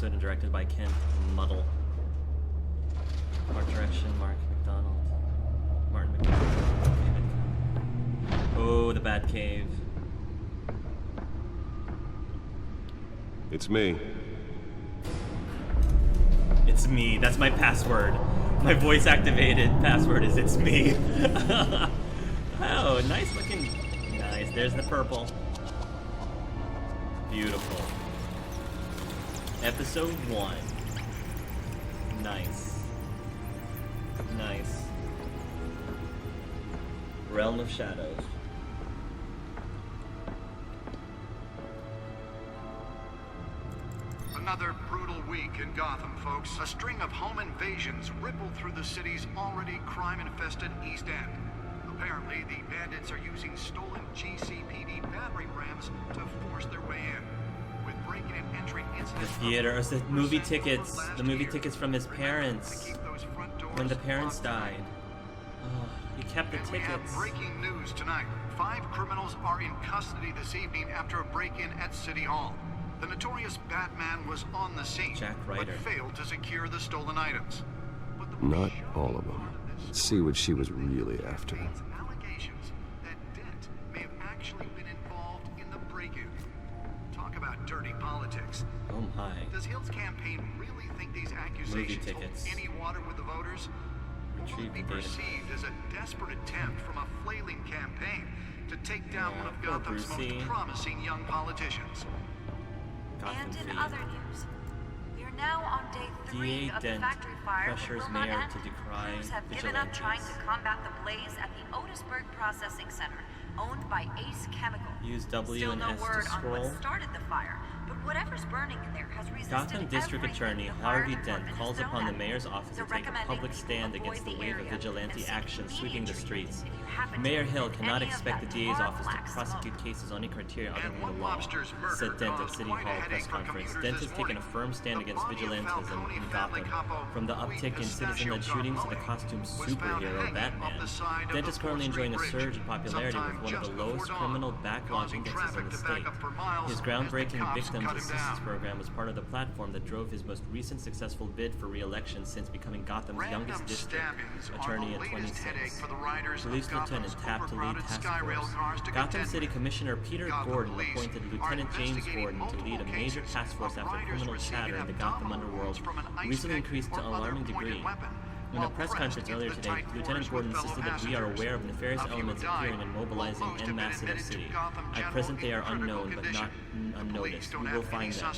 episode and directed by Kent Muddle. Art direction, Mark McDonald. Martin McDonald. David. Oh, the Batcave. It's me. It's me. That's my password. My voice activated password is it's me. Oh, nice looking. Nice. There's the purple. Beautiful. Episode 1. Nice. Nice. Realm of Shadows. Another brutal week in Gotham, folks. A string of home invasions rippled through the city's already crime-infested East End. Apparently, the bandits are using stolen GCPD battering rams to force their way in. With breaking and entering incidents... The theater, the movie tickets. The movie tickets from his parents. When the parents died. Oh, he kept the tickets. We have breaking news tonight. 5 criminals are in custody this evening after a break-in at City Hall. The notorious Batman was on the scene, but failed to secure the stolen items. Not all of them. Let's see what she was really after. Allegations that Dent may have actually been involved in the break-in. Talk about dirty politics. Oh my. Does Hill's campaign really think these accusations hold any water with the voters? Or will it be perceived as a desperate attempt from a flailing campaign to take down one of Gotham's most promising young politicians? And in other news, we are now on day 3 of the factory fire that will not end. Crews have given up trying to combat the blaze at the Otisburg Processing Center, owned by Ace Chemical. Use W Still and no S word to on scroll. what started the fire, but whatever's burning in there has resisted Gotham District Attorney everything the Harvey fire Dent department calls has upon the thrown mayor's at office it. to take a public stand against the wave of vigilante action sweeping the streets. Mayor Hill cannot expect the DA's office to prosecute cases on any criteria other than the law, said Dent at City Hall press conference. Dent has taken a firm stand against vigilantism in Gotham, from the uptick in citizen-led shootings to the costume superhero Batman. Dent is currently enjoying a surge in popularity with one of the lowest criminal backlog indexes in the state. His groundbreaking Victims Assistance Program was part of the platform that drove his most recent successful bid for re-election since becoming Gotham's youngest district attorney at 26. Police Lieutenant tapped to lead task force. Gotham City Commissioner Peter Gordon appointed Lieutenant James Gordon to lead a major task force after criminal chatter in the Gotham underworld recently increased to an alarming degree. In a press conference earlier today, Lieutenant Gordon insisted that we are aware of nefarious elements appearing and mobilizing en masse in the city. At present, they are unknown, but not unnoticed. We will find them.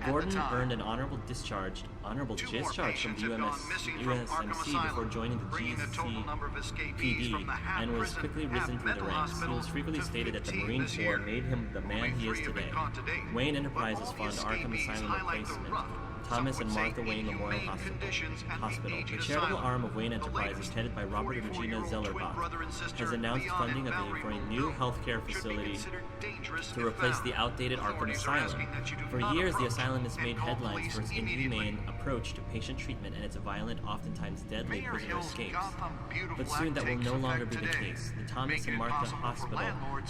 Gordon earned an honorable discharge from the USMC before joining the GCPD and was quickly risen through the ranks. He was frequently stated that the Marine Corps made him the man he is today. Wayne Enterprises fund Arkham Asylum replacement. Thomas and Martha Wayne Memorial Hospital. The charitable arm of Wayne Enterprises, headed by Robert and Regina Zellerbach, has announced funding for a new healthcare facility to replace the outdated Arkham Asylum. For years, the asylum has made headlines for its inhumane approach to patient treatment and its violent, oftentimes deadly prisoner escapes. But soon that will no longer be the case. The Thomas and Martha Hospital,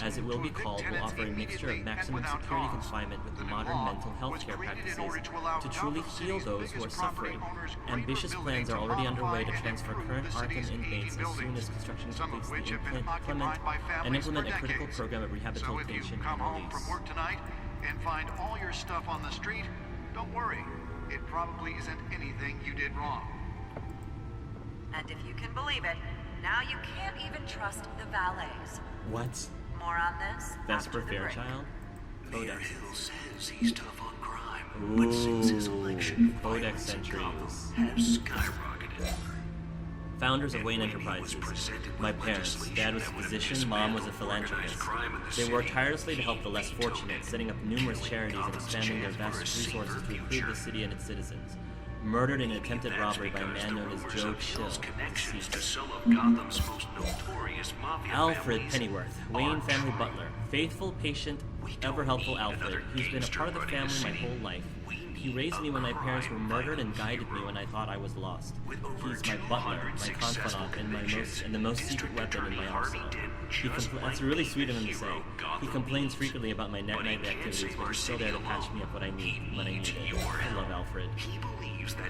as it will be called, will offer a mixture of maximum security confinement with modern mental health care practices to truly heal those who are suffering. Ambitious plans are already underway to transfer current Arkham inmates as soon as construction completes to implement a critical program of rehabilitation and release. From work tonight and find all your stuff on the street, don't worry. It probably isn't anything you did wrong. And if you can believe it, now you can't even trust the valets. What? More on this. Vesper Fairchild? Mayor Hill says he's tough on crime, Ooh, but since his election, Codex violence in entries. Gotham has skyrocketed. Founders of Wayne Enterprises. My parents. Dad was a physician, Mom was a philanthropist. They worked tirelessly to help the less fortunate, setting up numerous charities and expanding their vast resources to improve the city and its citizens. Murdered in an attempted robbery by a man known as Joe Chill. Alfred Pennyworth, Wayne family butler. Faithful, patient, ever helpful Alfred, who's been a part of the family my whole life. He raised me when my parents were murdered and guided me when I thought I was lost. He's my butler, my confidant, and the most secret weapon in my arsenal. That's really sweet of him to say. He complains frequently about my nightly activities, but he's still there to patch me up when I need it. I love Alfred.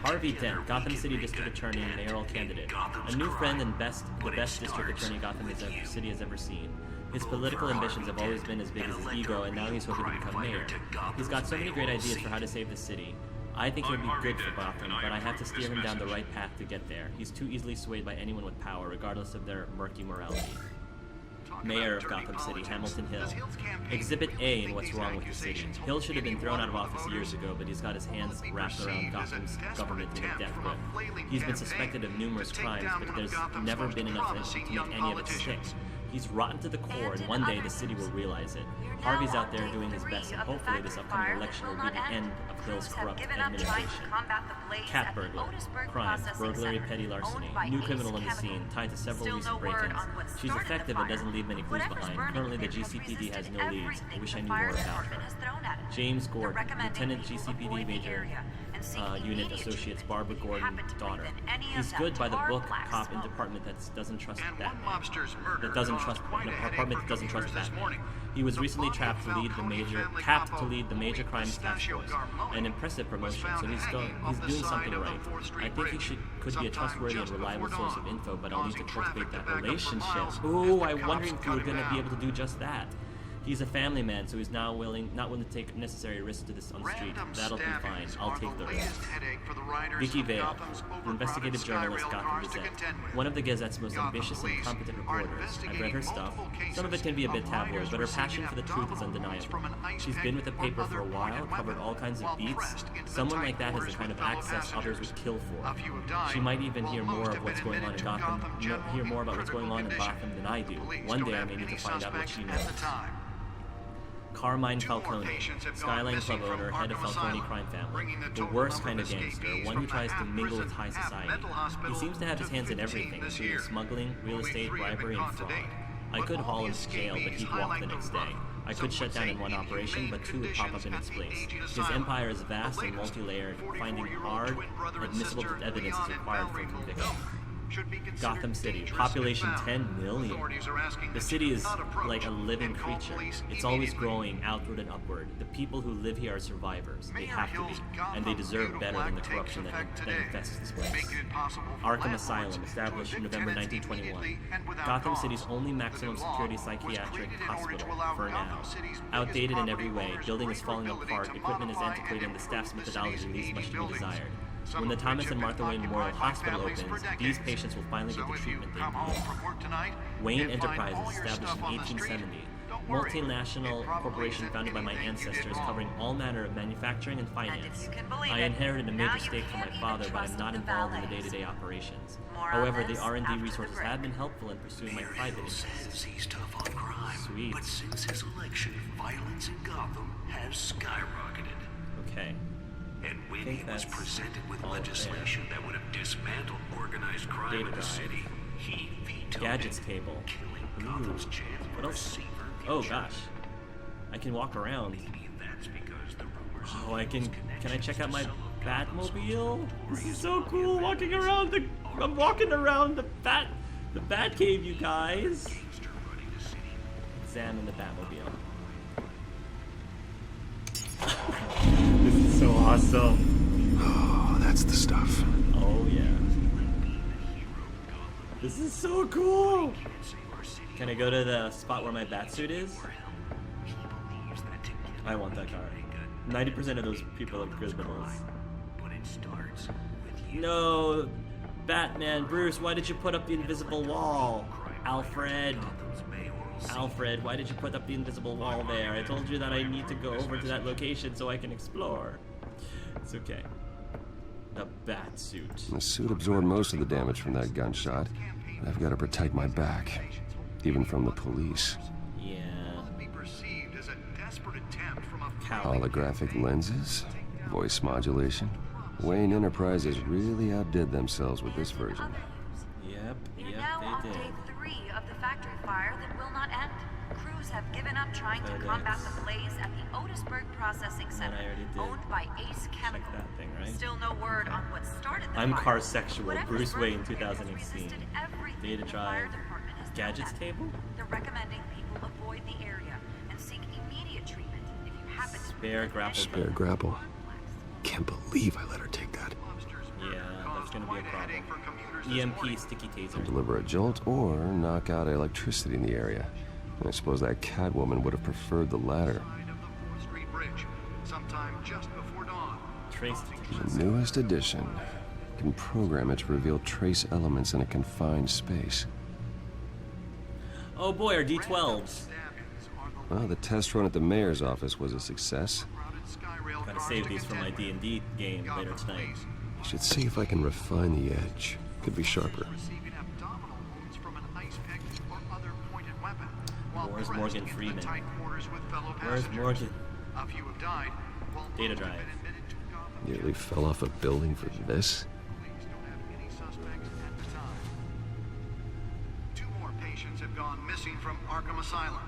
Harvey Dent, Gotham City District Attorney and mayoral candidate. A new friend and the best district attorney Gotham City has ever seen. His political ambitions have always been as big as his ego, and now he's hoping to become mayor. He's got so many great ideas for how to save the city. I think he would be good for Gotham, but I have to steer him down the right path to get there. He's too easily swayed by anyone with power, regardless of their murky morality. Mayor of Gotham City, Hamilton Hill. Exhibit A in what's wrong with the city. Hill should have been thrown out of office years ago, but he's got his hands wrapped around Gotham's government in a death grip. He's been suspected of numerous crimes, but there's never been enough to make any of it stick. He's rotten to the core, and one day the city will realize it. Harvey's out there doing his best, and hopefully this upcoming election will be the end of Hill's corrupt administration. Cat burglar. Crimes, burglary, petty larceny. New criminal on the scene, tied to several recent break-ins. She's effective and doesn't leave many clues behind. Currently, the GCPD has no leads. I wish I knew more about her. James Gordon, Lieutenant GCPD Major Unit Associates Barbara Gordon's daughter. He's good by the book, cop in department that doesn't trust Batman. An apartment that doesn't trust Batman. He was recently tapped to lead the major crimes task force. An impressive promotion, so he's doing something right. I think he could be a trustworthy and reliable source of info, but I'll need to cultivate that relationship. Ooh, I'm wondering if we're gonna be able to do just that. He's a family man, so he's not willing to take necessary risks to this on the street. That'll be fine. I'll take the risk. Vicky Vale, the investigative journalist, Gotham Gazette. One of the Gazette's most ambitious and competent reporters. I've read her stuff. Some of it can be a bit tabloid, but her passion for the truth is undeniable. She's been with the paper for a while, covered all kinds of beats. Someone like that has the kind of access others would kill for. She might even hear more of what's going on in Gotham, hear more about what's going on in Gotham than I do. One day I may need to find out what she knows. Carmine Falcone, Skyline Club owner, head of Falcone crime family. The worst kind of gangster, one who tries to mingle with high society. He seems to have his hands in everything, including smuggling, real estate, bribery, and fraud. I could haul him to jail, but he'd walk the next day. I could shut down in one operation, but two would pop up in its place. His empire is vast and multi-layered. Finding hard, admissible evidence is required for conviction. Gotham City, population 10 million. The city is like a living creature. It's always growing outward and upward. The people who live here are survivors. They have to be, and they deserve better than the corruption that infests this place. Arkham Asylum, established in November 1921. Gotham City's only maximum security psychiatric hospital, for now. Outdated in every way, building is falling apart, equipment is antiquated, and the staff's methodology leaves much to be desired. When the Thomas and Martha Wayne Memorial Hospital opens, these patients will finally get the treatment they need. Wayne Enterprises, established in 1870. Multinational corporation founded by my ancestors, covering all manner of manufacturing and finance. I inherited a major stake from my father, but I'm not involved in the day-to-day operations. However, the R&D resources have been helpful in pursuing my private interests. He's tough on crime, Sweet. but since his election, violence in Gotham has skyrocketed. Okay. And when he was presented with legislation that would have dismantled organized crime in the city, he vetoed Gadgets it, table. killing Gotham's chance What for a else? safer Oh future. gosh. I can walk around. Maybe that's because the rumors Oh, of his can I check out my connections to some of Gotham's Batmobile? This is so cool walking around I'm walking around the Batcave, you guys. gangster running the city. Examine the Batmobile. This is so awesome. Oh, that's the stuff. Oh yeah. This is so cool. Can I go to the spot where my Batsuit is? I want that car. 90% of those people are criminals. But it starts with you. No, Batman, Bruce, why did you put up the invisible wall? Alfred, why did you put up the invisible wall there? I told you that I need to go over to that location so I can explore. It's okay. The Batsuit. The suit absorbed most of the damage from that gunshot. But I've got to protect my back, even from the police. Yeah. Be perceived as a desperate attempt from a Holographic lenses, voice modulation. Wayne Enterprises really outdid themselves with this version. Yep, We are now on they did. day 3 of the factory fire that will not end. Crews crews have given up trying to combat the blaze at the Otisburg Processing Center, owned by Ace Chemical. That thing, right? Still no word on what started the I'm fire. carsexual. Whatever's Bruce Wayne, burning, 2016. resisted everything Data the fire drive. department has Gadgets done. table? They're recommending people avoid the area and seek immediate treatment if you happen to Spare grapple Spare gun. grapple. Can't believe I let her take that. Yeah, that's gonna be a problem. EMP sticky taser. Deliver a jolt or knock out electricity in the area. I suppose that Catwoman would have preferred the latter. Trace sticky The newest edition can program it to reveal trace elements in a confined space. Oh boy, our D12s. Well, the test run at the mayor's office was a success. Gotta save these for my D&D game later tonight. I should see if I can refine the edge. Could be sharper. Where's Morgan Freeman? Where's Morgan? Data drive. Nearly fell off a building for this. Two more patients have gone missing from Arkham Asylum,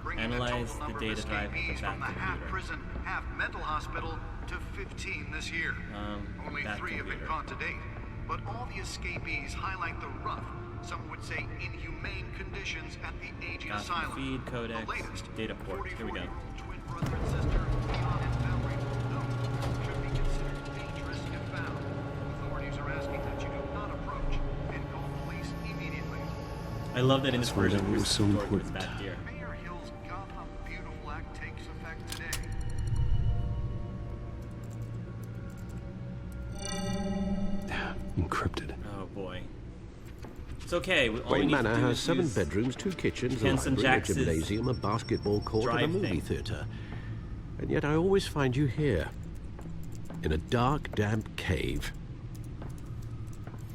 bringing Analyze the the total data number drive of at the escapees from the back half computer. prison, half mental hospital to 15 this year. Only back 3 have been computer. caught to date, but all the escapees highlight the rough, some would say inhumane conditions at the aging Gotham asylum. feed, codex, The latest, data port. Here we go. 44-year-old twin brother and sister, Leon and Valerie Wildo, should be considered dangerous if found. Authorities are asking that you do not approach and call police immediately. I love that in this That's why version, that Bruce was so is stored with his important. back gear. Mayor Hill's Gotham Beautiful Act takes effect today. Encrypted. Oh boy. It's okay. All we Wayne need to Manor do has is 7 use bedrooms, 2 kitchens, a Henson library, a Jax's gymnasium, a basketball court, and a drive movie thing. theatre. And yet I always find you here, in a dark, damp cave,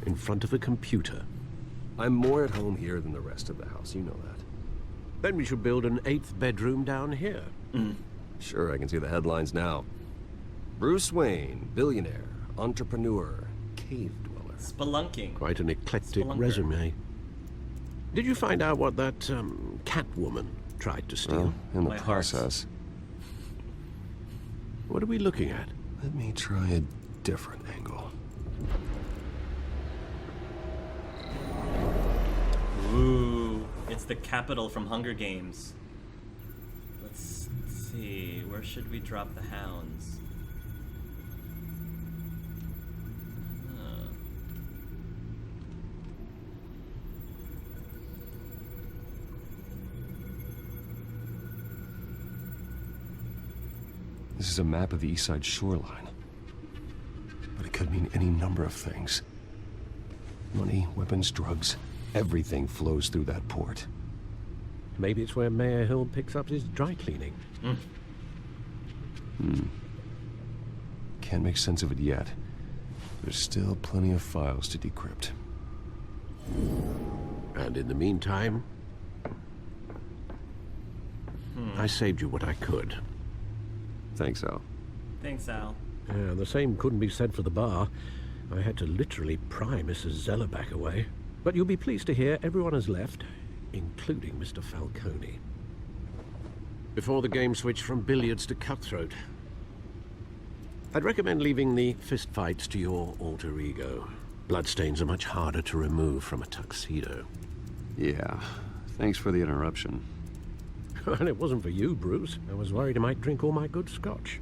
in front of a computer. I'm more at home here than the rest of the house, you know that. Then we should build an 8th bedroom down here. Sure, I can see the headlines now. Bruce Wayne, billionaire, entrepreneur, cave dweller. spelunking. Quite an eclectic Spelunker. resume. Did you find out what that Catwoman tried to steal? Well, in the My heart. process, What are we looking at? let me try a different angle. Ooh, it's the capital from Hunger Games. Let's see, where should we drop the hounds? This is a map of the east side shoreline. But it could mean any number of things. Money, weapons, drugs, everything flows through that port. Maybe it's where Mayor Hill picks up his dry cleaning. Can't make sense of it yet. There's still plenty of files to decrypt. And in the meantime, I saved you what I could. Thanks, Al. Thanks, Al. Yeah, the same couldn't be said for the bar. I had to literally pry Mrs. Zeller back away. But you'll be pleased to hear everyone has left, including Mr. Falcone. Before the game switched from billiards to cutthroat. I'd recommend leaving the fistfights to your alter ego. Bloodstains are much harder to remove from a tuxedo. Yeah, thanks for the interruption. And it wasn't for you, Bruce. I was worried I might drink all my good scotch.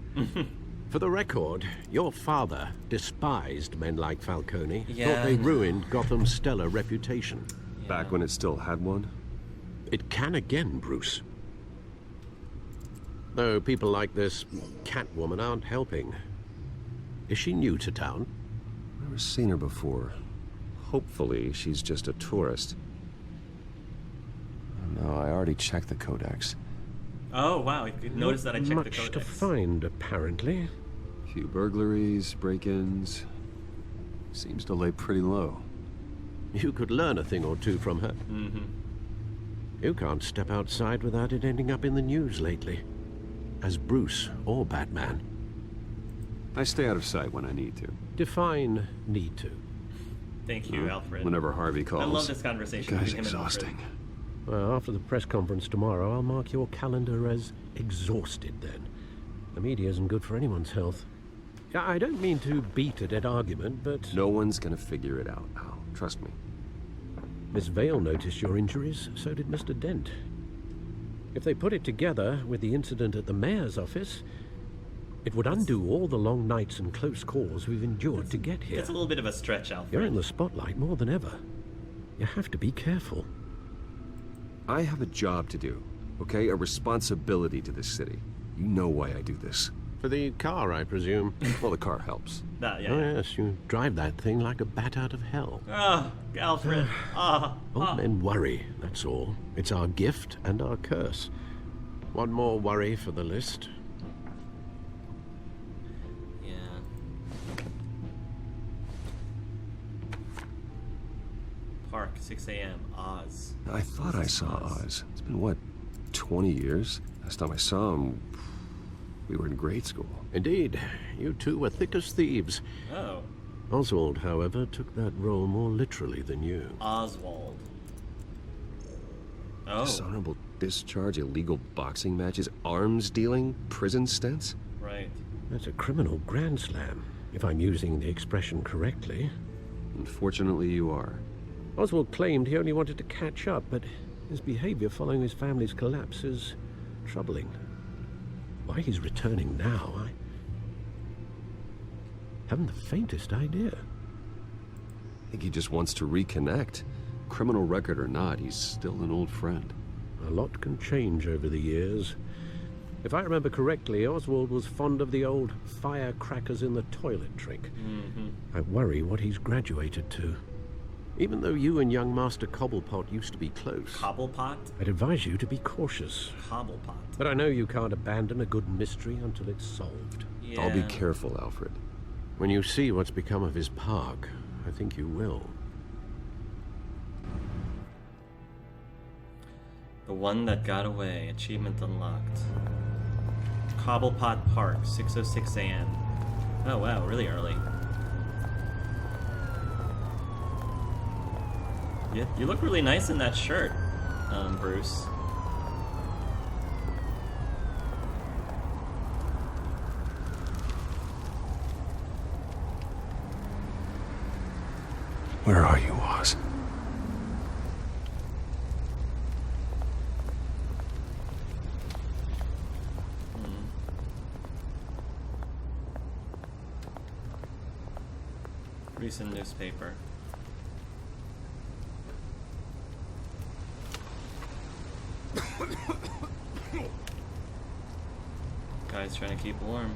For the record, your father despised men like Falcone. Yeah, Thought they I know. ruined Gotham's stellar reputation. Back when it still had one? It can again, Bruce. Though people like this Catwoman aren't helping. Is she new to town? Never seen her before. Hopefully, she's just a tourist. No, I already checked the codex. Oh, wow, you noticed that I checked the Much codex. to find, apparently. Few burglaries, break-ins. Seems to lay pretty low. You could learn a thing or two from her. You can't step outside without it ending up in the news lately. As Bruce or Batman. I stay out of sight when I need to. Define need to. Thank you, Alfred. Whenever Harvey calls. I love this conversation Guy's between him and Alfred. exhausting. Well, after the press conference tomorrow, I'll mark your calendar as exhausted then. The media isn't good for anyone's health. I don't mean to beat a dead argument, but... No one's gonna figure it out, Al. Trust me. Miss Vale noticed your injuries, so did Mr. Dent. If they put it together with the incident at the mayor's office, it would undo all the long nights and close calls we've endured to get here. It's a little bit of a stretch, Alfred. You're in the spotlight more than ever. You have to be careful. I have a job to do, okay? A responsibility to this city. You know why I do this. For the car, I presume. Well, the car helps. Yeah. Oh, yes, you drive that thing like a bat out of hell. Oh, Alfred. Old men worry, that's all. It's our gift and our curse. One more worry for the list. Yeah. Park, 6 a.m. Oz. I thought I saw Oz. It's been, what, 20 years? Last time I saw him, we were in grade school. Indeed, you two were thick as thieves. Oh. Oswald, however, took that role more literally than you. Oswald. Oh. Dishonorable discharge, illegal boxing matches, arms dealing, prison stints? Right. That's a criminal grand slam, if I'm using the expression correctly. Unfortunately, you are. Oswald claimed he only wanted to catch up, but his behavior following his family's collapse is troubling. Why he's returning now, I haven't the faintest idea. I think he just wants to reconnect. Criminal record or not, he's still an old friend. A lot can change over the years. If I remember correctly, Oswald was fond of the old firecrackers in the toilet trick. I worry what he's graduated to. Even though you and young Master Cobblepot used to be close. Cobblepot? I'd advise you to be cautious. Cobblepot. But I know you can't abandon a good mystery until it's solved. Yeah. I'll be careful, Alfred. When you see what's become of his park, I think you will. The one that got away. Achievement unlocked. Cobblepot Park, 6:06 a.m. Oh wow, really early. You look really nice in that shirt, Bruce. Where are you, Oz? Recent newspaper. Guy's trying to keep warm.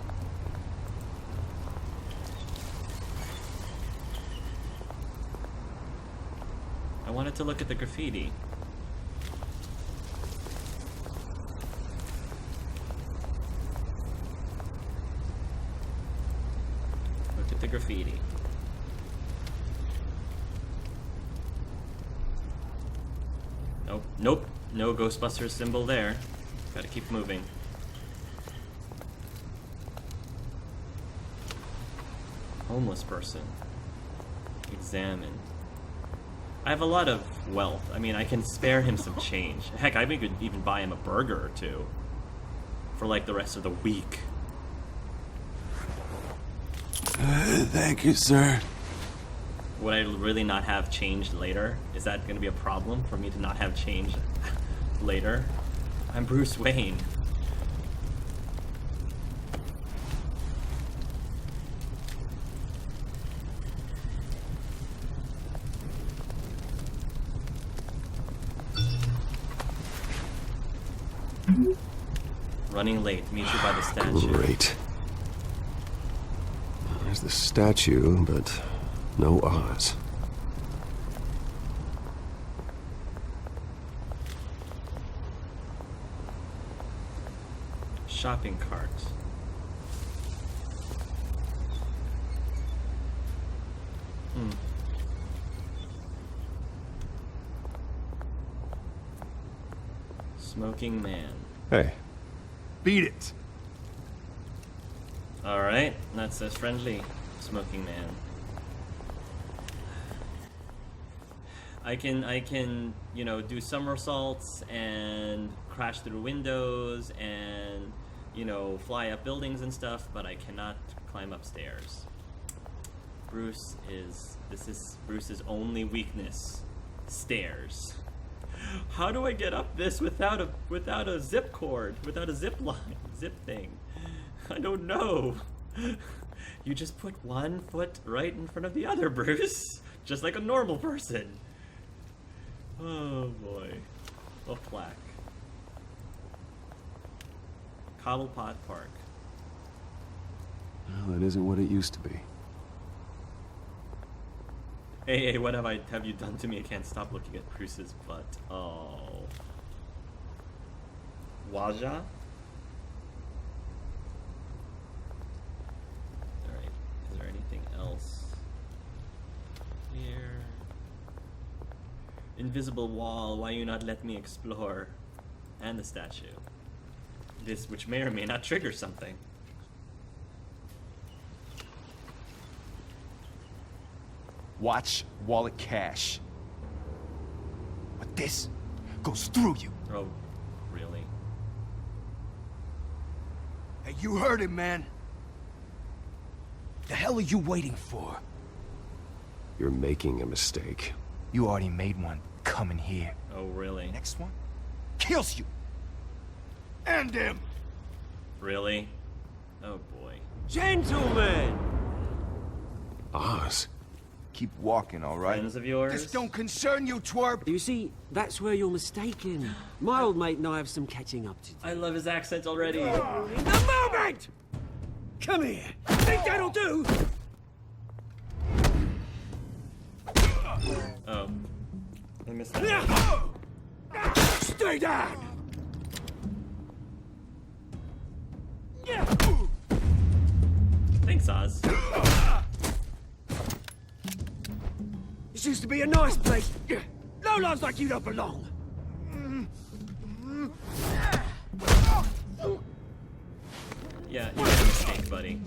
I wanted to look at the graffiti. Look at the graffiti. Nope, nope, no Ghostbusters symbol there. Gotta keep moving. Homeless person. Examine. I have a lot of wealth. I mean, I can spare him some change. Heck, I could even buy him a burger or two. For like the rest of the week. Thank you, sir. Would I really not have change later? Is that going to be a problem for me to not have change later? I'm Bruce Wayne. Running late. Meet you by the statue. Great. There's the statue, but no Oz. Shopping cart. Smoking man. Hey. Beat it! Alright, that says friendly smoking man. I can, you know, do somersaults and crash through windows and, you know, fly up buildings and stuff, but I cannot climb upstairs. This is Bruce's only weakness. Stairs. How do I get up this without a zip cord, without a zip line, zip thing? I don't know. You just put one foot right in front of the other, Bruce. Just like a normal person. Oh boy. A plaque. Cobblepot Park. Well, it isn't what it used to be. Hey, what have you done to me? I can't stop looking at Bruce's butt. Oh. Waja? Alright, is there anything else here? Invisible wall, why you not let me explore? And the statue. This, which may or may not trigger something. Watch wallet cash. But this goes through you. Oh, really? Hey, you heard him, man. The hell are you waiting for? You're making a mistake. You already made one coming here. Oh, really? Next one kills you. And him. Really? Oh boy. Gentlemen! Oz. Keep walking, all right? Friends of yours? This don't concern you, twerp. You see, that's where you're mistaken. My old mate and I have some catching up to do. I love his accent already. In the moment! Come here. Think that'll do? Oh. I missed that. Stay down! Thanks, Oz. This used to be a nice place. No lives like you don't belong. Yeah, you made a mistake, buddy.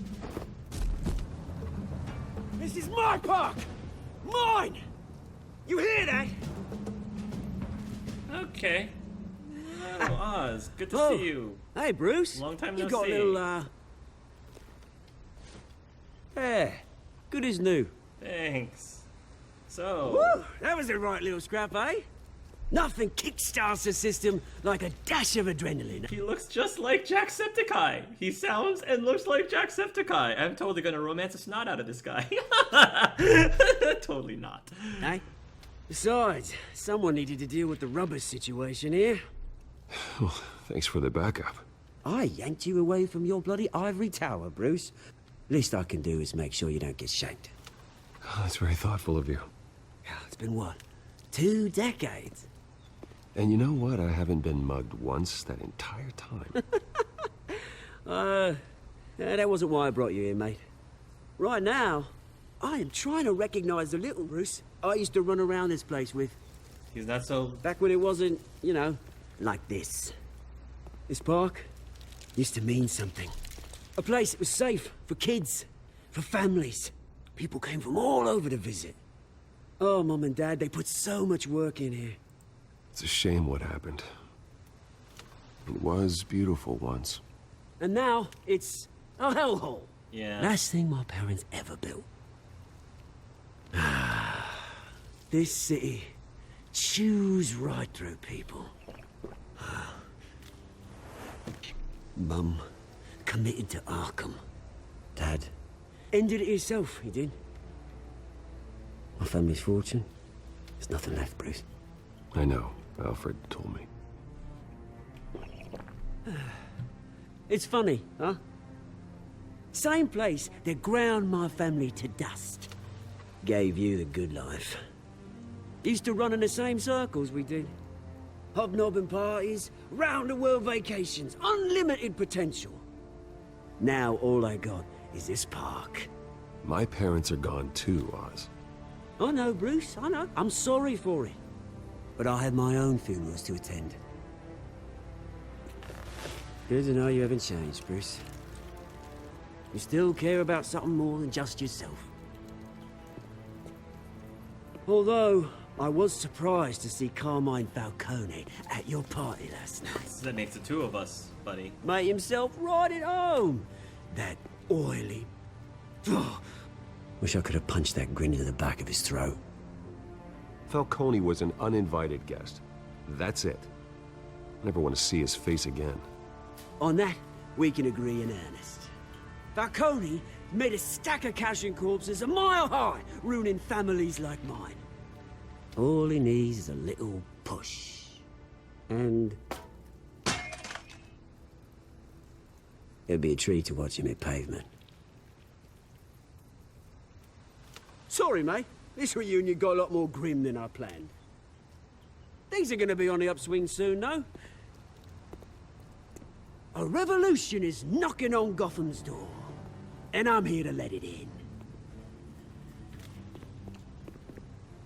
This is my park! Mine! You hear that? Okay. Oh, Oz, good to Oh. see you. Hey, Bruce. Long time you no got see. a little, Yeah, good as new. Thanks. So, Woo! That was a right little scrap, eh? Nothing kickstarts the system like a dash of adrenaline. he looks just like Jacksepticeye. He sounds and looks like Jacksepticeye. I'm totally gonna romance a snot out of this guy. Totally not. Eh? Besides, someone needed to deal with the rubber situation here. Well, thanks for the backup. I yanked you away from your bloody ivory tower, Bruce. Least I can do is make sure you don't get shanked. Oh, that's very thoughtful of you. It's been what? 2 decades? And you know what? I haven't been mugged once that entire time. That wasn't why I brought you here, mate. Right now, I am trying to recognize the little Bruce I used to run around this place with. He's not so... Back when it wasn't, you know, like this. This park used to mean something. A place that was safe for kids, for families. People came from all over to visit. Oh, Mum and Dad, they put so much work in here. It's a shame what happened. It was beautiful once. And now, it's a hellhole. Yeah. Last thing my parents ever built. This city chews right through people. Mum committed to Arkham. Dad ended it himself, he did. My family's fortune, there's nothing left, Bruce. I know. Alfred told me. It's funny, huh? Same place that ground my family to dust. Gave you the good life. Used to run in the same circles we did. Hobnobbing parties, round-the-world vacations, unlimited potential. Now all I got is this park. My parents are gone too, Oz. I know, Bruce, I know. I'm sorry for it. But I have my own funerals to attend. Good to know you haven't changed, Bruce. You still care about something more than just yourself. Although, I was surprised to see Carmine Falcone at your party last night. That makes the two of us, buddy. Made himself right at home. That oily... Wish I could have punched that grin into the back of his throat. Falcone was an uninvited guest. That's it. Never want to see his face again. On that, we can agree in earnest. Falcone made a stack of cashing corpses a mile high, ruining families like mine. All he needs is a little push. And... it'll be a treat to watch him hit pavement. Sorry, mate. This reunion got a lot more grim than I planned. Things are gonna be on the upswing soon, though. A revolution is knocking on Gotham's door. And I'm here to let it in.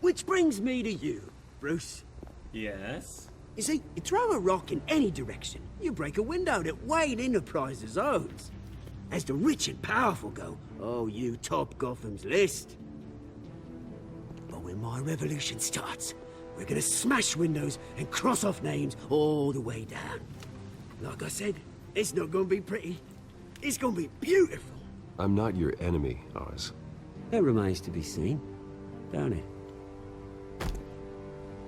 Which brings me to you, Bruce. Yes? You see, you throw a rock in any direction, you break a window that Wayne Enterprises owns. As the rich and powerful go, oh, you top Gotham's list. But when my revolution starts, we're gonna smash windows and cross off names all the way down. Like I said, it's not gonna be pretty. It's gonna be beautiful. I'm not your enemy, Oz. That remains to be seen, don't it?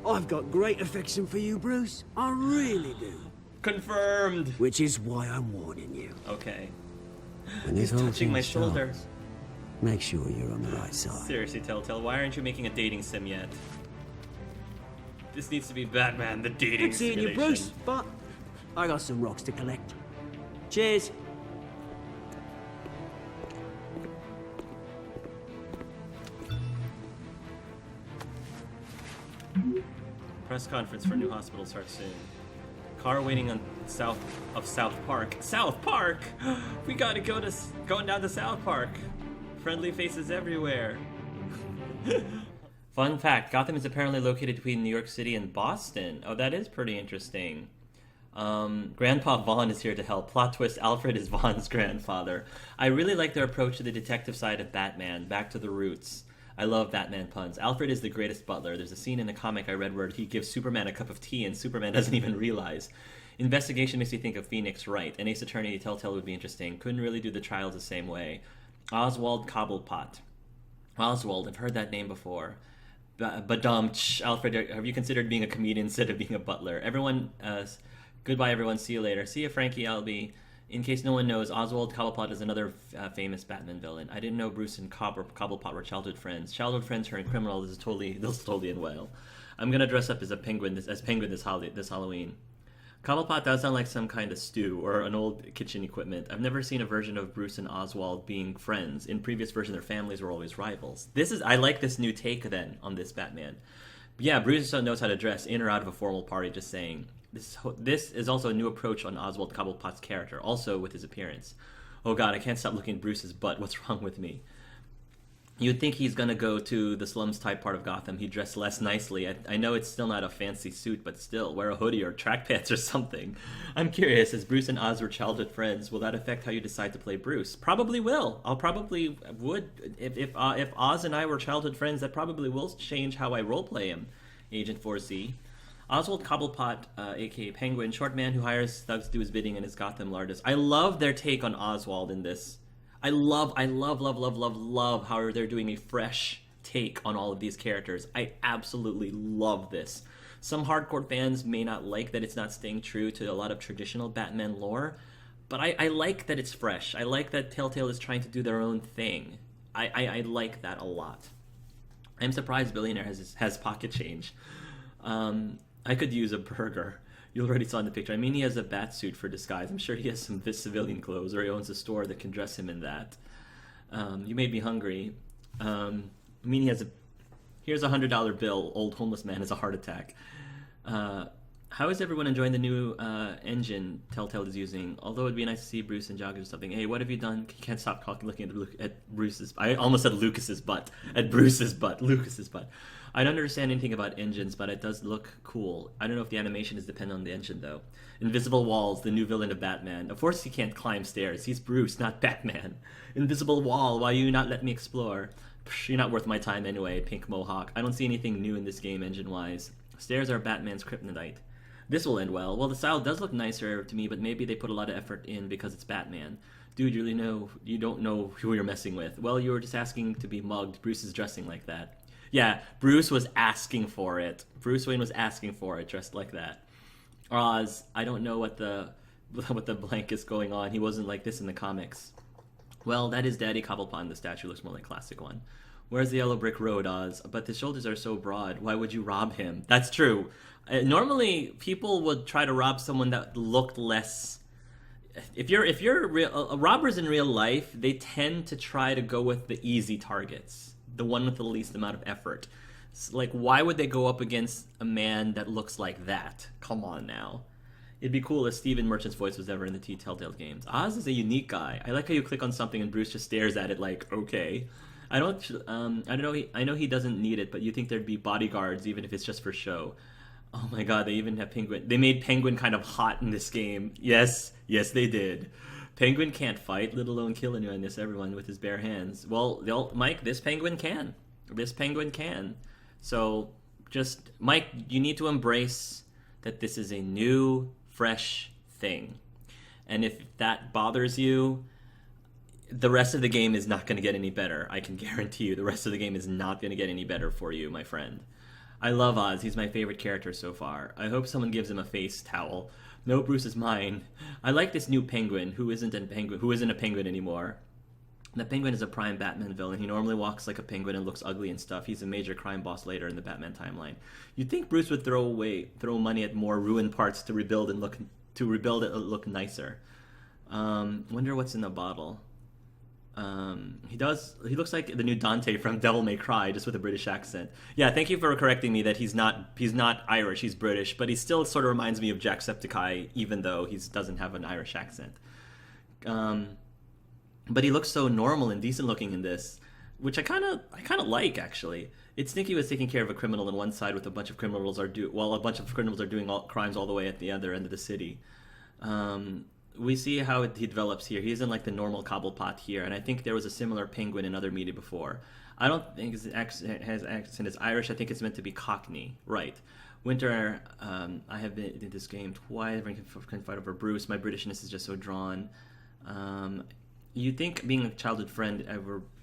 I've got great affection for you, Bruce. I really do. Confirmed! Which is why I'm warning you. Okay. When this He's whole touching thing my shoulder. starts, make sure you're on the right side. Seriously, Telltale, why aren't you making a dating sim yet? This needs to be Batman, the dating Good seeing simulation. you, Bruce, but I got some rocks to collect. Cheers. Press conference for new hospital starts soon. Car waiting on South Park. South Park! We gotta going down to South Park. Friendly faces everywhere. Fun fact, Gotham is apparently located between New York City and Boston. Oh, that is pretty interesting. Grandpa Vaughn is here to help. Plot twist, Alfred is Vaughn's grandfather. I really like their approach to the detective side of Batman, back to the roots. I love Batman puns. Alfred is the greatest butler. There's a scene in the comic I read where he gives Superman a cup of tea and Superman doesn't even realize. Investigation makes me think of Phoenix Wright. An Ace Attorney Telltale would be interesting. Couldn't really do the trials the same way. Oswald Cobblepot. Oswald, I've heard that name before. Badumch. Alfred, have you considered being a comedian instead of being a butler? Everyone, goodbye everyone. See you later. See you, Frankie Albee. In case no one knows, Oswald Cobblepot is another famous Batman villain. I didn't know Bruce and Cobblepot were childhood friends. Childhood friends turned criminal. This is totally in well. I'm gonna dress up as a penguin this Halloween. Cobblepot does sound like some kind of stew or an old kitchen equipment. I've never seen a version of Bruce and Oswald being friends. In previous versions, their families were always rivals. I like this new take then on this Batman. But yeah, Bruce knows how to dress in or out of a formal party. Just saying. This is also a new approach on Oswald Cobblepot's character, also with his appearance. Oh god, I can't stop looking at Bruce's butt. What's wrong with me? You'd think he's gonna go to the slums type part of Gotham. He'd dress less nicely. I know it's still not a fancy suit, but still, wear a hoodie or track pants or something. I'm curious, as Bruce and Oz were childhood friends, will that affect how you decide to play Bruce? Probably will. I'll probably would. If Oz and I were childhood friends, that probably will change how I roleplay him, Agent 4Z. Oswald Cobblepot, aka Penguin, short man who hires thugs to do his bidding in his Gotham largest. I love their take on Oswald in this. I love how they're doing a fresh take on all of these characters. I absolutely love this. Some hardcore fans may not like that it's not staying true to a lot of traditional Batman lore, but I like that it's fresh. I like that Telltale is trying to do their own thing. I like that a lot. I'm surprised Billionaire has pocket change. I could use a burger. You already saw in the picture. I mean, he has a bat suit for disguise. I'm sure he has some civilian clothes, or he owns a store that can dress him in that. You made me hungry. I mean, here's a $100 bill. Old homeless man has a heart attack. How is everyone enjoying the new engine Telltale is using? Although it'd be nice to see Bruce and Joggers or something. Hey, what have you done? You can't stop looking at Bruce's. I almost said Lucas's butt. At Bruce's butt. Lucas's butt. I don't understand anything about engines, but it does look cool. I don't know if the animation is dependent on the engine, though. Invisible Walls, the new villain of Batman. Of course he can't climb stairs. He's Bruce, not Batman. Invisible Wall, why you not let me explore? Psh, you're not worth my time anyway, Pink Mohawk. I don't see anything new in this game engine-wise. Stairs are Batman's kryptonite. This will end well. Well, the style does look nicer to me, but maybe they put a lot of effort in because it's Batman. Dude, you don't know who you're messing with. Well, you were just asking to be mugged. Bruce is dressing like that. Yeah, Bruce was asking for it. Bruce Wayne was asking for it, dressed like that. Oz, I don't know what the blank is going on. He wasn't like this in the comics. Well, that is Daddy Cobblepot. The statue looks more like classic one. Where's the yellow brick road, Oz? But the shoulders are so broad. Why would you rob him? That's true. Normally, people would try to rob someone that looked less. If you're robbers in real life, they tend to try to go with the easy targets, the one with the least amount of effort. Like, why would they go up against a man that looks like that? Come on now. It'd be cool if Stephen Merchant's voice was ever in the Telltale games. Oz is a unique guy. I like how you click on something and Bruce just stares at it like, okay. I don't know. I know he doesn't need it, but you think there'd be bodyguards even if it's just for show. Oh my God, they even have Penguin. They made Penguin kind of hot in this game. Yes, they did. Penguin can't fight, let alone kill everyone with his bare hands. Well, Mike, this Penguin can. This Penguin can. So, just, Mike, you need to embrace that this is a new, fresh thing. And if that bothers you, the rest of the game is not going to get any better. I can guarantee you the rest of the game is not going to get any better for you, my friend. I love Oz. He's my favorite character so far. I hope someone gives him a face towel. No, Bruce is mine. I like this new Penguin, who isn't a penguin anymore. The Penguin is a prime Batman villain. He normally walks like a penguin and looks ugly and stuff. He's a major crime boss later in the Batman timeline. You'd think Bruce would throw money at more ruined parts to rebuild it look nicer. Wonder what's in the bottle. He looks like the new Dante from Devil May Cry, just with a British accent. Yeah, thank you for correcting me that he's not Irish, he's British, but he still sort of reminds me of Jacksepticeye, even though he doesn't have an Irish accent. But he looks so normal and decent looking in this, which I kind of like, actually. It's Nicky was taking care of a criminal on one side with a bunch of criminals are doing crimes all the way at the other end of the city. We see how he develops here. He isn't like the normal Cobblepot here, and I think there was a similar Penguin in other media before. I don't think his accent is Irish. I think it's meant to be Cockney. Right. Winter, I have been in this game twice. I can fight over Bruce. My Britishness is just so drawn. You'd think being a childhood friend,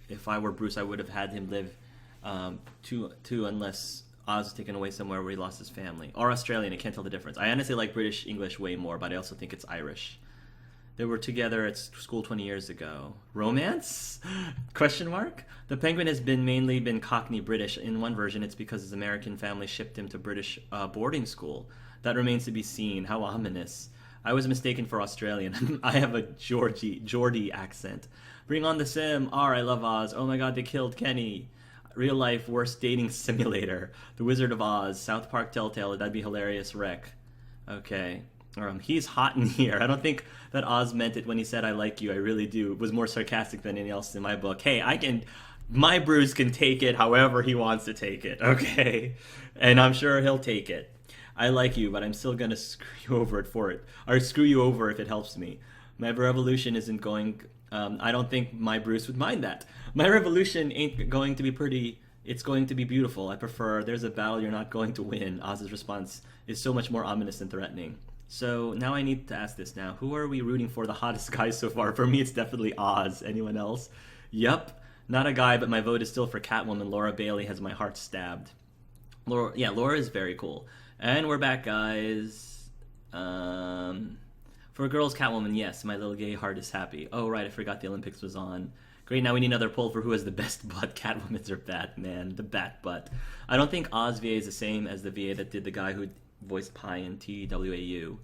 if I were Bruce, I would have had him live unless Oz was taken away somewhere where he lost his family. Or Australian, I can't tell the difference. I honestly like British English way more, but I also think it's Irish. They were together at school 20 years ago. Romance? Question mark? The Penguin has mainly been Cockney British. In one version, it's because his American family shipped him to British boarding school. That remains to be seen. How ominous. I was mistaken for Australian. I have a Geordie accent. Bring on the sim. I love Oz. Oh my God, they killed Kenny. Real life worst dating simulator. The Wizard of Oz. South Park Telltale. That'd be hilarious. Wreck. Okay. He's hot in here. I don't think that Oz meant it when he said I like you. I really do. It was more sarcastic than anything else in my book. Hey, my Bruce can take it however he wants to take it. Okay. And I'm sure he'll take it. I like you, but I'm still gonna screw you over or screw you over if it helps me. My revolution isn't going. I don't think my Bruce would mind that. My revolution ain't going to be pretty. It's going to be beautiful. I prefer. There's a battle you're not going to win. Oz's response is so much more ominous and threatening. So now I need to ask this now. Who are we rooting for the hottest guys so far? For me, it's definitely Oz. Anyone else? Yup. Not a guy, but my vote is still for Catwoman. Laura Bailey has my heart stabbed. Laura is very cool. And we're back, guys. For girls, Catwoman, yes. My little gay heart is happy. Oh, right, I forgot the Olympics was on. Great, now we need another poll for who has the best butt, Catwoman's or Batman. The bat butt. I don't think Oz VA is the same as the VA that did the guy who voiced Pi in TWAU.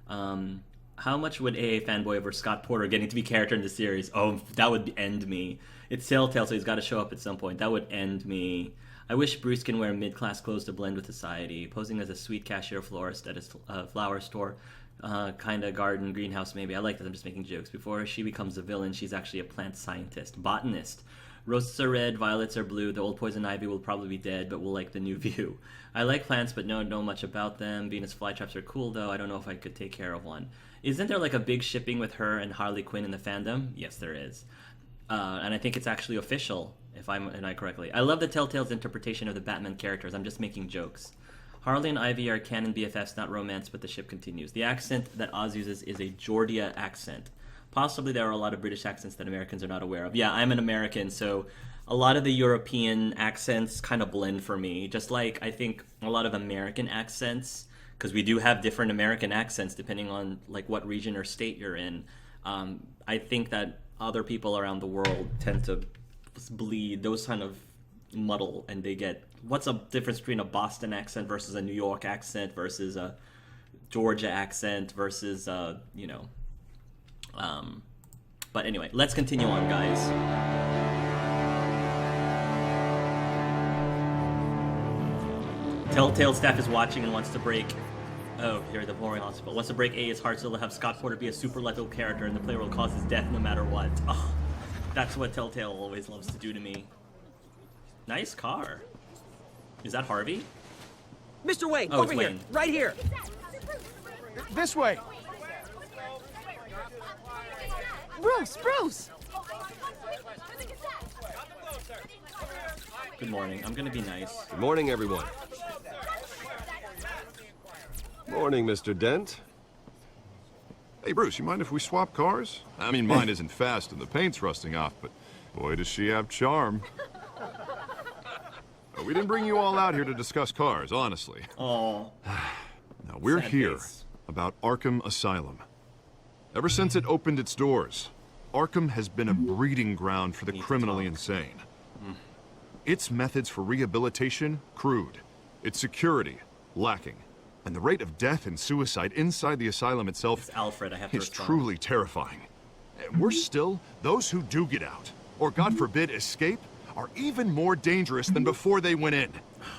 How much would AA fanboy over Scott Porter getting to be character in the series? Oh, that would end me. It's Telltale, so he's got to show up at some point. That would end me. I wish Bruce can wear mid-class clothes to blend with society. Posing as a sweet cashier florist at a flower store, kind of garden, greenhouse maybe. I like that, I'm just making jokes. Before she becomes a villain, she's actually a plant scientist. Botanist. Roses are red, violets are blue. The old poison ivy will probably be dead, but we'll like the new view. I like plants, but don't know much about them. Venus flytraps are cool, though. I don't know if I could take care of one. Isn't there like a big shipping with her and Harley Quinn in the fandom? Yes, there is. And I think it's actually official. if I'm I correctly. I love the Telltale's interpretation of the Batman characters. I'm just making jokes. Harley and Ivy are canon BFFs, not romance, but the ship continues. The accent that Oz uses is a Georgia accent. Possibly there are a lot of British accents that Americans are not aware of. Yeah, I'm an American, so a lot of the European accents kind of blend for me. Just like I think a lot of American accents, because we do have different American accents depending on like what region or state you're in. I think that other people around the world tend to bleed, those kind of muddle, and they get, what's the difference between a Boston accent versus a New York accent versus a Georgia accent versus you know, but anyway, let's continue on, guys. Telltale staff is watching and wants to break. Oh, here, the boring hospital. Wants to break A's heart so they'll have Scott Porter be a super lethal character and the player will cause his death no matter what. Oh, that's what Telltale always loves to do to me. Nice car. Is that Harvey? Mr. Wayne, Oh, over it's here, Wayne. right here. This way. Bruce! Good morning. I'm gonna be nice. Good morning, everyone. Morning, Mr. Dent. Hey, Bruce, you mind if we swap cars? I mean, mine isn't fast and the paint's rusting off, but boy, does she have charm. We didn't bring you all out here to discuss cars, honestly. Oh. Now, we're Sad here face. about Arkham Asylum. Ever since it opened its doors, Arkham has been a breeding ground for the criminally insane. Its methods for rehabilitation, crude. Its security, lacking. And the rate of death and suicide inside the asylum itself It's Alfred, I have to is respond. truly terrifying. And we're still, those who do get out, or God forbid escape, are even more dangerous than before they went in.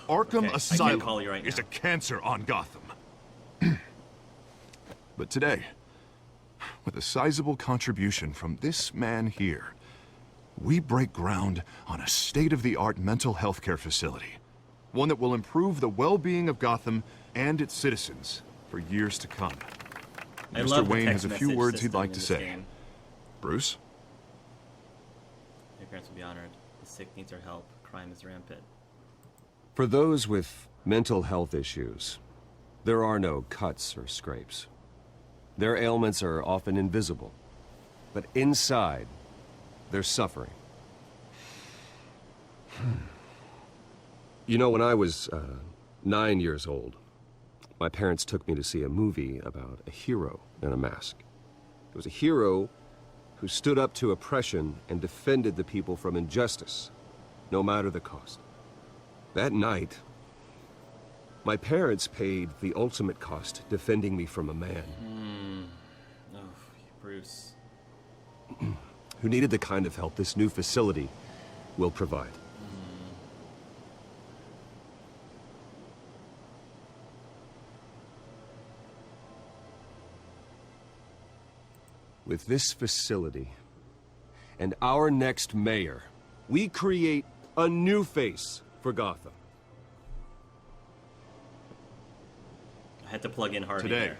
Arkham Okay, I can't Asylum call you right is now. a cancer on Gotham. But today, with a sizable contribution from this man here, we break ground on a state-of-the-art mental health care facility. One that will improve the well-being of Gotham and its citizens for years to come. I Mr. love the Wayne has text a few message words he'd system like in to this say. game. Bruce? Your parents will be honored. The sick needs our help. Crime is rampant. For those with mental health issues, there are no cuts or scrapes. Their ailments are often invisible, but inside, they're suffering. You know, when I was 9 years old, my parents took me to see a movie about a hero in a mask. It was a hero who stood up to oppression and defended the people from injustice, no matter the cost. That night, my parents paid the ultimate cost defending me from a man Oh, Bruce. who needed the kind of help this new facility will provide. With this facility and our next mayor, we create a new face for Gotham. I had to plug in Harvey Today, there.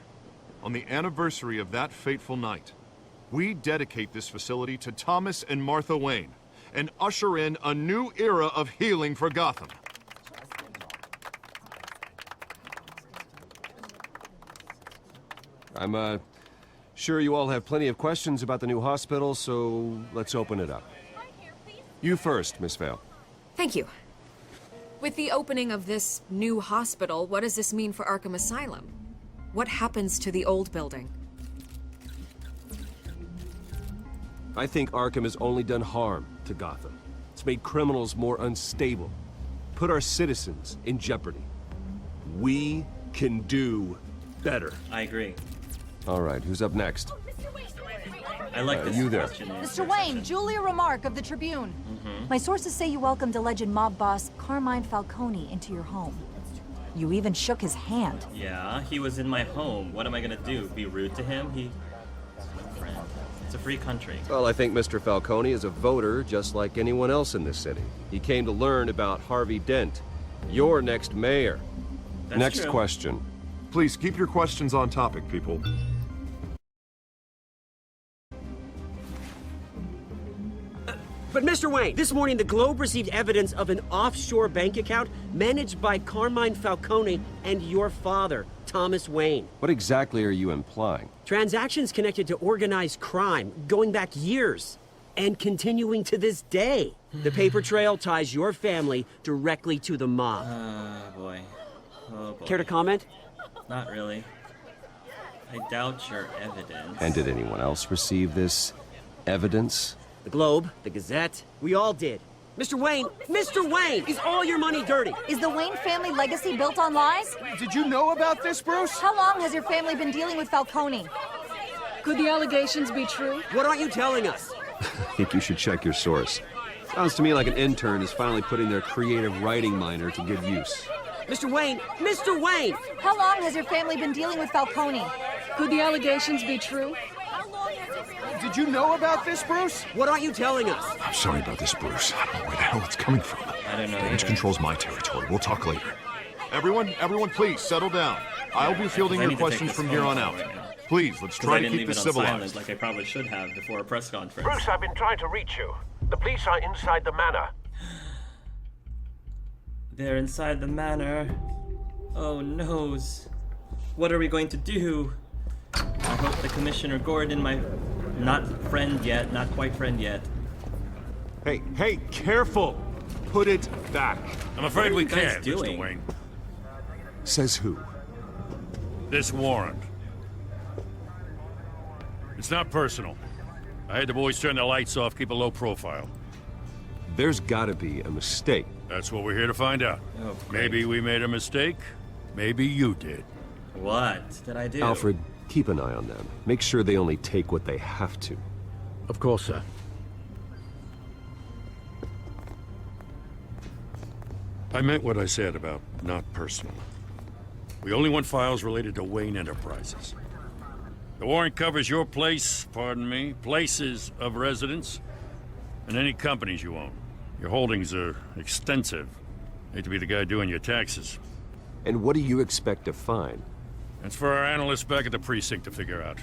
on the anniversary of that fateful night, we dedicate this facility to Thomas and Martha Wayne and usher in a new era of healing for Gotham. I'm sure you all have plenty of questions about the new hospital, so let's open it up. You first, Miss Vale. Thank you. With the opening of this new hospital, what does this mean for Arkham Asylum? What happens to the old building? I think Arkham has only done harm to Gotham. It's made criminals more unstable, put our citizens in jeopardy. We can do better. I agree. All right, who's up next? I like this you there. question. Mr. Wayne, Julia Remark of the Tribune. My sources say you welcomed alleged mob boss Carmine Falcone into your home. You even shook his hand. Yeah, he was in my home. What am I gonna do? Be rude to him? He's my friend. It's a free country. Well, I think Mr. Falcone is a voter just like anyone else in this city. He came to learn about Harvey Dent, your next mayor. That's Next true. question. Please keep your questions on topic, people. But Mr. Wayne, this morning the Globe received evidence of an offshore bank account managed by Carmine Falcone and your father, Thomas Wayne. What exactly are you implying? Transactions connected to organized crime, going back years, and continuing to this day. The paper trail ties your family directly to the mob. Oh, boy. Oh, boy. Care to comment? Not really. I doubt your evidence. And did anyone else receive this evidence? The Globe, the Gazette, we all did. Mr. Wayne, is all your money dirty? Is the Wayne family legacy built on lies? Did you know about this, Bruce? How long has your family been dealing with Falcone? Could the allegations be true? What aren't you telling us? I think you should check your source. Sounds to me like an intern is finally putting their creative writing minor to good use. Mr. Wayne! How long has your family been dealing with Falcone? Could the allegations be true? Did you know about this, Bruce? What aren't you telling us? I'm sorry about this, Bruce. I don't know where the hell it's coming from. I don't know. Damage control's my territory. We'll talk later. Everyone, please, settle down. I'll be fielding your questions from here on out. Please, let's try to keep this civilized. Like I probably should have before a press conference. Bruce, I've been trying to reach you. The police are inside the manor. They're inside the manor. Oh, noes. What are we going to do? I hope the Commissioner Gordon, my not quite friend yet. Hey, careful! Put it back. I'm afraid we can't, doing? Mr. Wayne. Says who? This warrant. It's not personal. I had the boys turn the lights off, keep a low profile. There's gotta be a mistake. That's what we're here to find out. Oh, great. Maybe we made a mistake. Maybe you did. What did I do? Alfred, keep an eye on them. Make sure they only take what they have to. Of course, sir. I meant what I said about not personal. We only want files related to Wayne Enterprises. The warrant covers your place, places of residence, and any companies you own. Your holdings are extensive. Hate to be the guy doing your taxes. And what do you expect to find? That's for our analysts back at the precinct to figure out.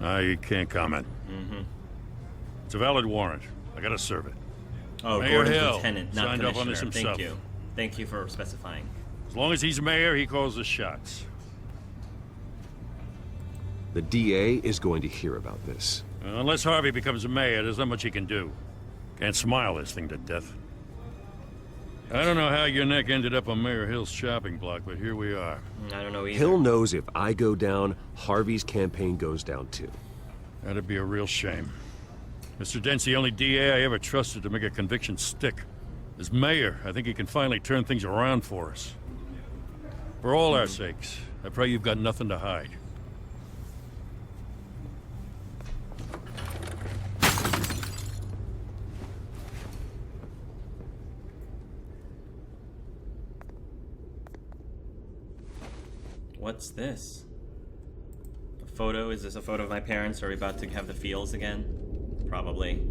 I can't comment. It's a valid warrant. I gotta serve it. Oh, Mayor Gordon's Hill lieutenant, not signed up on this commissioner. himself. Thank you for specifying. As long as he's mayor, he calls the shots. The DA is going to hear about this. Unless Harvey becomes a mayor, there's not much he can do. Can't smile this thing to death. I don't know how your neck ended up on Mayor Hill's shopping block, but here we are. I don't know either. Hill knows if I go down, Harvey's campaign goes down too. That'd be a real shame. Mr. Dent's the only DA I ever trusted to make a conviction stick. As mayor, I think he can finally turn things around for us. For all our sakes, I pray you've got nothing to hide. What's this? A photo? Is this a photo of my parents? Are we about to have the feels again? Probably.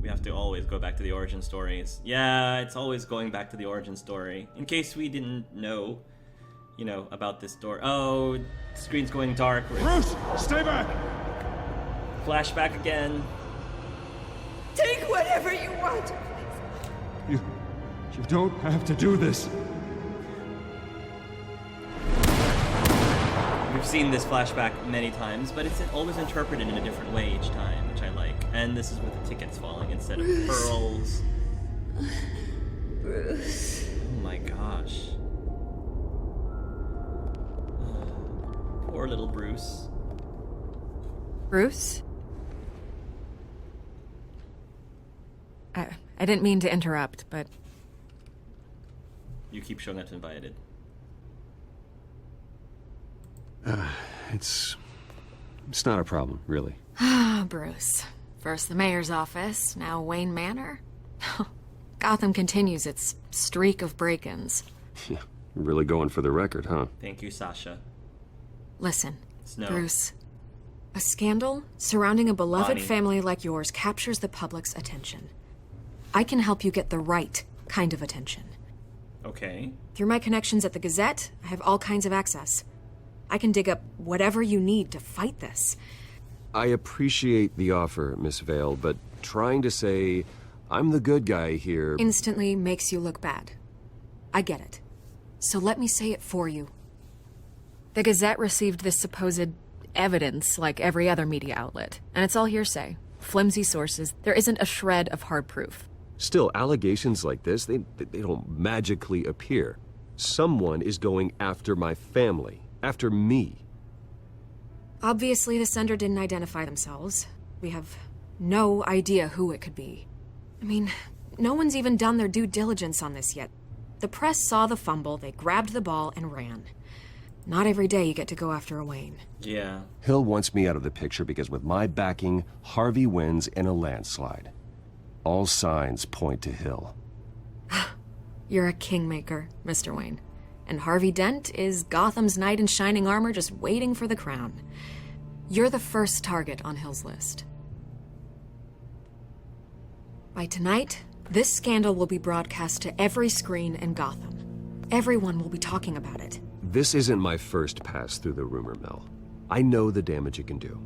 We have to always go back to the origin stories. Yeah, it's always going back to the origin story. In case we didn't know, about this story. Oh, the screen's going dark. Bruce, stay back! Flashback again. Take whatever you want. You don't have to do this. We've seen this flashback many times, but it's always interpreted in a different way each time, which I like. And this is with the tickets falling instead of pearls. Bruce. Oh my gosh. Poor little Bruce. Bruce? I didn't mean to interrupt, but... You keep showing up invited. It's not a problem, really. Ah, Bruce. First the mayor's office, now Wayne Manor. Gotham continues its streak of break-ins. Yeah, you're really going for the record, huh? Thank you, Sasha. Listen, Snow. Bruce. A scandal surrounding a beloved Bonnie. family like yours captures the public's attention. I can help you get the right kind of attention. Okay. Through my connections at the Gazette, I have all kinds of access. I can dig up whatever you need to fight this. I appreciate the offer, Miss Vale, but trying to say I'm the good guy here. Instantly makes you look bad. I get it. So let me say it for you. The Gazette received this supposed evidence like every other media outlet, and it's all hearsay. Flimsy sources. There isn't a shred of hard proof. Still, allegations like this, they don't magically appear. Someone is going after my family, after me. Obviously, the sender didn't identify themselves. We have no idea who it could be. I mean, no one's even done their due diligence on this yet. The press saw the fumble, they grabbed the ball and ran. Not every day you get to go after a Wayne. Yeah. Hill wants me out of the picture because with my backing, Harvey wins in a landslide. All signs point to Hill. You're a kingmaker, Mr. Wayne. And Harvey Dent is Gotham's knight in shining armor just waiting for the crown. You're the first target on Hill's list. By tonight, this scandal will be broadcast to every screen in Gotham. Everyone will be talking about it. This isn't my first pass through the rumor mill. I know the damage it can do.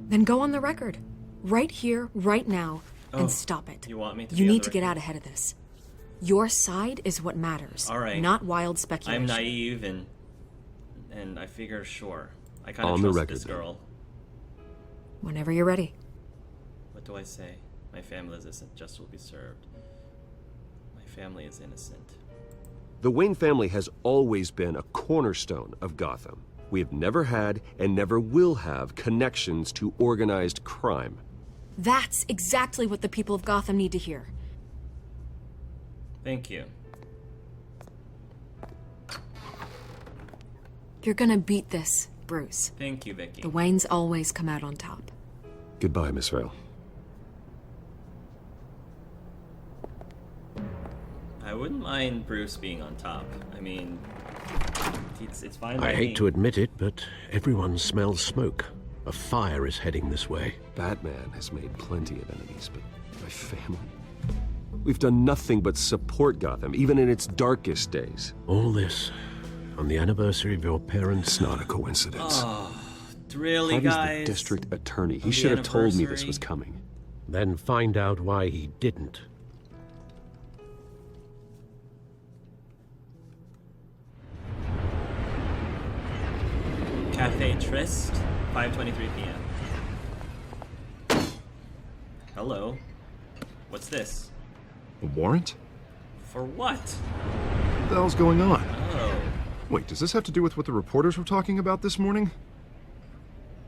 Then go on the record. Right here, right now, and stop it. You want me to You be on need the to get record? out ahead of this. Your side is what matters, All right. not wild speculation. I'm naive and I figure, sure. I kind On of the trust record, this girl. Whenever you're ready. What do I say? My family is innocent. Justice will be served. My family is innocent. The Wayne family has always been a cornerstone of Gotham. We have never had and never will have connections to organized crime. That's exactly what the people of Gotham need to hear. Thank you. You're gonna beat this, Bruce. Thank you, Vicky. The Waynes always come out on top. Goodbye, Miss Vale. I wouldn't mind Bruce being on top. I mean, it's fine. I hate to admit it, but everyone smells smoke. A fire is heading this way. Batman has made plenty of enemies, but my family? We've done nothing but support Gotham, even in its darkest days. All this on the anniversary of your parents'... It's not a coincidence. Oh, really, Harvey's guys? the district attorney. He On should the have told me this anniversary? was coming. Then find out why he didn't. Cafe Trist, 5:23 p.m. Hello. What's this? A warrant? For what? What the hell's going on? Oh. Wait, does this have to do with what the reporters were talking about this morning?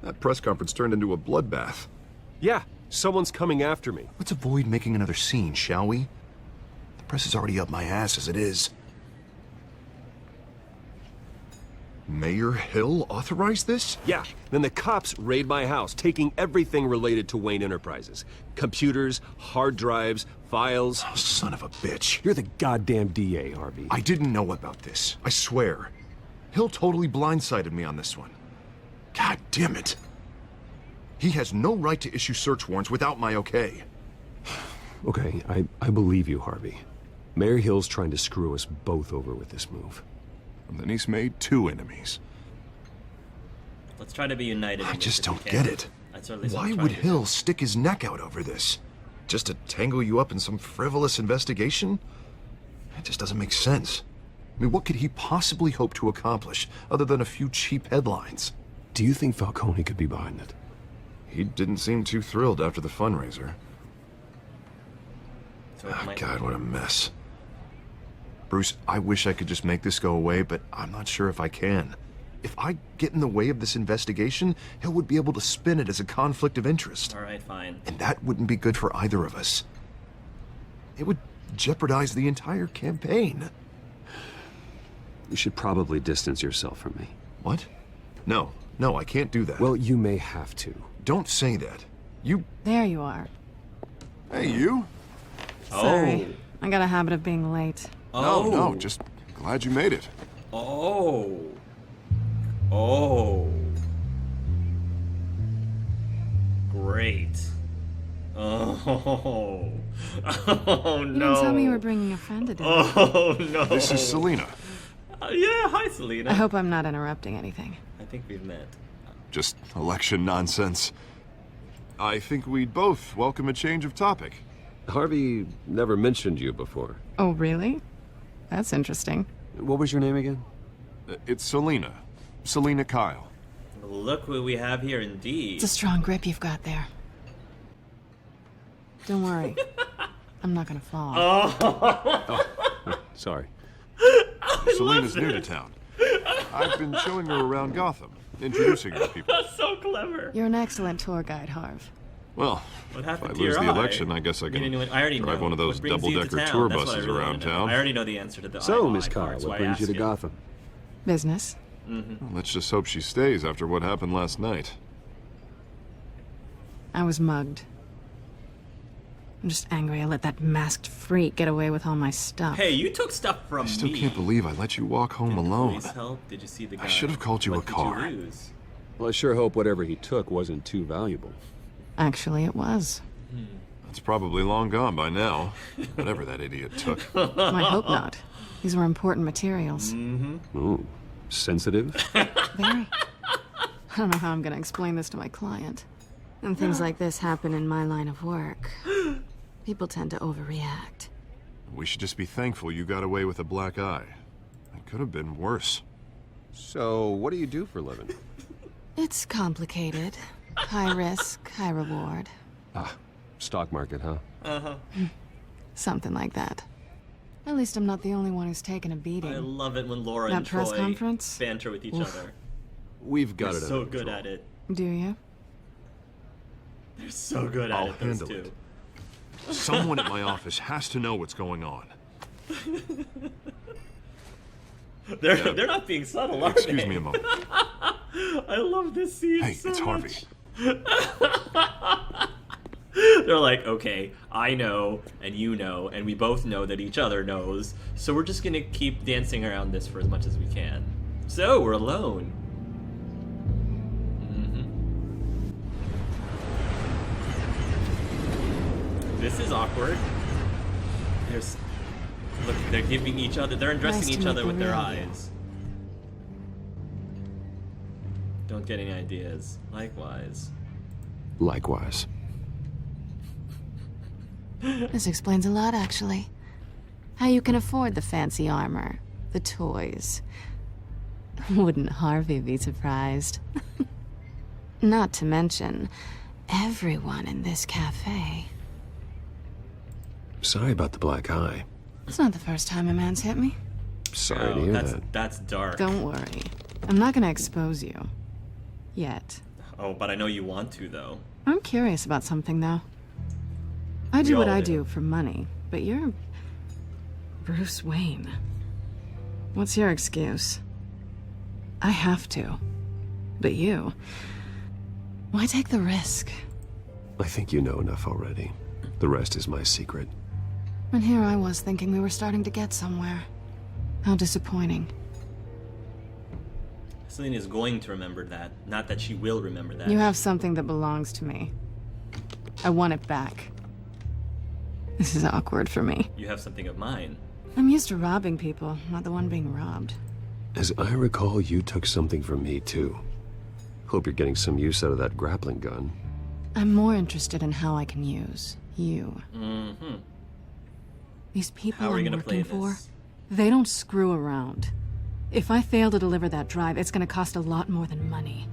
That press conference turned into a bloodbath. Yeah, someone's coming after me. Let's avoid making another scene, shall we? The press is already up my ass as it is. Mayor Hill authorized this? Yeah, then the cops raid my house, taking everything related to Wayne Enterprises. Computers, hard drives, files. Oh, son of a bitch. You're the goddamn DA, Harvey. I didn't know about this. I swear. Hill totally blindsided me on this one. God damn it. He has no right to issue search warrants without my okay. Okay, I believe you, Harvey. Mayor Hill's trying to screw us both over with this move. And then he's made two enemies. Let's try to be united. I in this just if we don't can. get it. That's at least what Why I'm would trying to Hill stick his neck out over this? Just to tangle you up in some frivolous investigation? It just doesn't make sense. I mean, what could he possibly hope to accomplish other than a few cheap headlines? Do you think Falcone could be behind it? He didn't seem too thrilled after the fundraiser. So it might- God, what a mess. Bruce, I wish I could just make this go away, but I'm not sure if I can. If I get in the way of this investigation, Hill would be able to spin it as a conflict of interest. All right, fine. And that wouldn't be good for either of us. It would jeopardize the entire campaign. You should probably distance yourself from me. What? No, I can't do that. Well, you may have to. Don't say that. You... There you are. Hey, you? Sorry. I got a habit of being late. Oh. No, just glad you made it. Oh. Oh. Great. Oh. Oh, no. You didn't tell me you were bringing a friend today. Oh, no. This is Selena. Yeah, hi, Selena. I hope I'm not interrupting anything. I think we've met. Just election nonsense. I think we'd both welcome a change of topic. Harvey never mentioned you before. Oh, really? That's interesting. What was your name again? It's Selena. Selena Kyle. Look what we have here, indeed. It's a strong grip you've got there. Don't worry. I'm not gonna fall. Oh, sorry. Selena's new to town. I've been showing her around Gotham, introducing her to people. That's so clever. You're an excellent tour guide, Harv. Well, what if happened I to lose your the eye? election, I guess I can I already drive know. one of those What brings you to double-decker town? tour That's what I buses really around wanna know. town. I already know the answer to the So, eye Miss part, Kyle, so what I brings you to ask Gotham? Business. Well, let's just hope she stays after what happened last night. I was mugged. I'm just angry I let that masked freak get away with all my stuff. Hey, you took stuff from I still me. can't believe I let you walk home alone. Police help? Did you see the guy? I should have called you a What car. Did you lose? Well, I sure hope whatever he took wasn't too valuable. Actually, it was. It's probably long gone by now. Whatever that idiot took. I hope not. These were important materials. Ooh, sensitive? Very. I don't know how I'm gonna explain this to my client. And things like this happen in my line of work. People tend to overreact. We should just be thankful you got away with a black eye. It could have been worse. So, what do you do for a living? It's complicated. High risk, high reward. Ah, stock market, huh? Uh-huh. Something like that. At least I'm not the only one who's taken a beating. I love it when Laura That and press Troy conference? banter with each Oof. other. We've got They're it so under good control. at it. Do you? They're so good at I'll it, those handle two. it. Someone at my office has to know what's going on. They're not being subtle, are Excuse they? me a moment. I love this scene Hey, so it's Harvey. They're like, okay, I know, and you know, and we both know that each other knows, so we're just gonna keep dancing around this for as much as we can. So, we're alone. This is awkward. There's... Look, they're giving each other... They're undressing Nice to each meet other the with their real you. eyes. Don't get any ideas. Likewise. Likewise. This explains a lot, actually. How you can afford the fancy armor, the toys. Wouldn't Harvey be surprised? Not to mention, everyone in this cafe. Sorry about the black eye. It's not the first time a man's hit me. Sorry to hear that. That's dark. Don't worry. I'm not gonna expose you. Yet. Oh, but I know you want to, though. I'm curious about something, though. I do what I do for money, but you're... Bruce Wayne. What's your excuse? I have to. But you... Why take the risk? I think you know enough already. The rest is my secret. And here I was thinking we were starting to get somewhere. How disappointing. Selena's going to remember that. Not that she will remember that. You have something that belongs to me. I want it back. This is awkward for me. You have something of mine. I'm used to robbing people, not the one being robbed. As I recall, you took something from me, too. Hope you're getting some use out of that grappling gun. I'm more interested in how I can use you. Mm-hmm. These people How are we I'm gonna play working for, this? they don't screw around. If I fail to deliver that drive, it's gonna cost a lot more than money.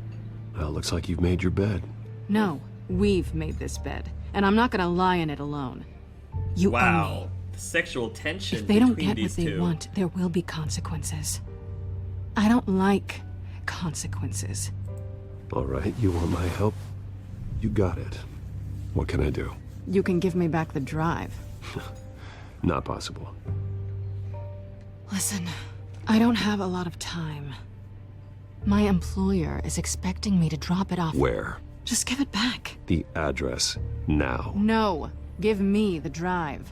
Well, looks like you've made your bed. No, we've made this bed, and I'm not gonna lie in it alone. You owe me. Wow. The sexual tension If they don't between get these what they two. want, there will be consequences. I don't like consequences. All right, you want my help? You got it. What can I do? You can give me back the drive. Not possible. Listen, I don't have a lot of time. My employer is expecting me to drop it off. Where? Just give it back. The address, now. No, give me the drive.